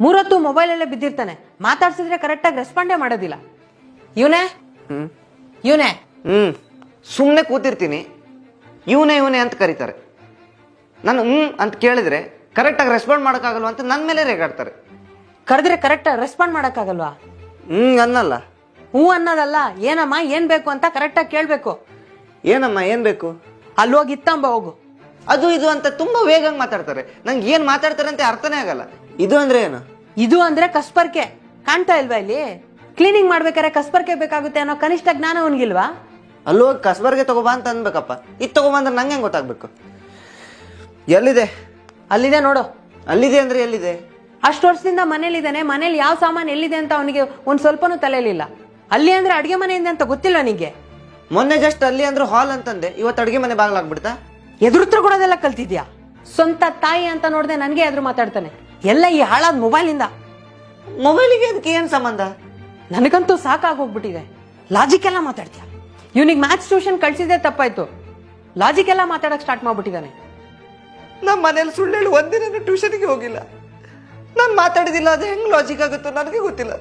ಮೂರೊತ್ತು ಮೊಬೈಲಲ್ಲೇ ಬಿದ್ದಿರ್ತಾನೆ. ಮಾತಾಡ್ಸಿದ್ರೆ ಕರೆಕ್ಟಾಗಿ ರೆಸ್ಪಾಂಡೇ ಮಾಡೋದಿಲ್ಲ. ಇವನೇ ಇವನೇ ಸುಮ್ಮನೆ ಕೂತಿರ್ತೀನಿ, ಇವನೇ ಅಂತ ಕರೀತಾರೆ. ನಾನು ಅಂತ ಕೇಳಿದ್ರೆ ಕರೆಕ್ಟಾಗಿ ರೆಸ್ಪಾಂಡ್ ಮಾಡೋಕ್ಕಾಗಲ್ವ ಅಂತ ನನ್ನ ಮೇಲೆ ರೇಗಾಡ್ತಾರೆ. ಕರೆದ್ರೆ ಕರೆಕ್ಟಾಗಿ ರೆಸ್ಪಾಂಡ್ ಮಾಡೋಕ್ಕಾಗಲ್ವಾ? ಅನ್ನಲ್ಲ. ಹ್ಞೂ ಅನ್ನೋದಲ್ಲ, ಏನಮ್ಮ ಏನ್ ಬೇಕು ಅಂತ ಕರೆಕ್ಟಾಗಿ ಕೇಳಬೇಕು. ಏನಮ್ಮ ಏನ್ ಬೇಕು? ಅಲ್ಲಿ ಹೋಗಿ ಇತ್ತಂಬ ಹೋಗು. ಅದು ಇದು ಅಂತ ತುಂಬಾ ವೇಗಂಗ್ ಮಾತಾಡ್ತಾರೆ. ನಂಗೆ ಏನ್ ಮಾತಾಡ್ತಾರೆ ಅಂತ ಅರ್ಥನೇ ಆಗಲ್ಲ. ಇದು ಅಂದ್ರೆ ಏನು? ಇದು ಅಂದ್ರೆ ಕಸ್ಪರ್ಕೆ. ಕಾಣ್ತಾ ಇಲ್ವಾ ಇಲ್ಲಿ? ಕ್ಲೀನಿಂಗ್ ಮಾಡ್ಬೇಕಾದ್ರೆ ಕಸ್ಪರ್ಕೆ ಬೇಕಾಗುತ್ತೆ ಅನ್ನೋ ಕನಿಷ್ಠ ಜ್ಞಾನ ಅವನಿಗಿಲ್ವಾ? ಅಲ್ಲಿ ಹೋಗಿ ಕಸ್ಬರ್ಗೆ ತಗೋಬಾ ಅಂತ ಅನ್ಬೇಕಪ್ಪ. ಇದು ತಗೋಬಾ ಅಂದ್ರೆ ನಂಗೆ ಹೆಂಗ್ ಗೊತ್ತಾಗ್ಬೇಕು? ಎಲ್ಲಿದೆ? ಅಲ್ಲಿದೆ ನೋಡು. ಅಲ್ಲಿದೆ ಅಂದ್ರೆ ಎಲ್ಲಿದೆ? ಅಷ್ಟು ವರ್ಷದಿಂದ ಮನೇಲಿದ್ದಾನೆ. ಮನೇಲಿ ಯಾವ ಸಾಮಾನು ಎಲ್ಲಿದೆ ಅಂತ ಅವನಿಗೆ ಒಂದ್ ಸ್ವಲ್ಪನೂ ತಲೆಯಲಿಲ್ಲ. ಅಲ್ಲಿ ಅಂದ್ರೆ ಅಡಿಗೆ ಮನೆ ಇದೆ ಅಂತ ಗೊತ್ತಿಲ್ಲ ನಿಂಗೆ? ಮೊನ್ನೆ ಜಸ್ಟ್ ಅಲ್ಲಿ ಅಂದ್ರೆ ಹಾಲ್ ಅಂತಂದೆ, ಇವತ್ತು ಅಡಿಗೆ ಮನೆ ಬಾಗ್ಲಾಗ್ಬಿಡ್ತಾ? ಎದುರುತ್ರ ಕೊಡೋದೆಲ್ಲ ಕಲ್ತಿದ್ಯಾ? ಸ್ವಂತ ತಾಯಿ ಅಂತ ನೋಡ್ದೆ ನನ್ಗೆ ಎದುರು ಮಾತಾಡ್ತಾನೆ. ಎಲ್ಲ ಈ ಹಾಳಾದ ಮೊಬೈಲಿಂದ. ಮೊಬೈಲಿಗೆ ಅದಕ್ಕೆ ಏನ್ ಸಂಬಂಧ? ನನಗಂತೂ ಸಾಕಾಗೋಗ್ಬಿಟ್ಟಿದೆ. ಲಾಜಿಕ್ ಎಲ್ಲ ಮಾತಾಡ್ತೀಯ. ಇವನಿಗೆ ಮ್ಯಾಥ್ಸ್ ಟ್ಯೂಷನ್ ಕಳ್ಸಿದ್ದೆ ತಪ್ಪಾಯ್ತು. ಲಾಜಿಕ್ ಎಲ್ಲ ಮಾತಾಡಕ್ ಸ್ಟಾರ್ಟ್ ಮಾಡ್ಬಿಟ್ಟಿದ್ದಾನೆ. ನಮ್ಮ ಮನೇಲಿ ಸುಳ್ಳು ಹೇಳಿ ಒಂದಿನ ಟ್ಯೂಷನ್ಗೆ ಹೋಗಿಲ್ಲ. ನಾನು ಮಾತಾಡಿದಿಲ್ಲ, ಅದು ಹೆಂಗ್ ಲಾಜಿಕ್ ಆಗುತ್ತೋ ನನಗೆ ಗೊತ್ತಿಲ್ಲ.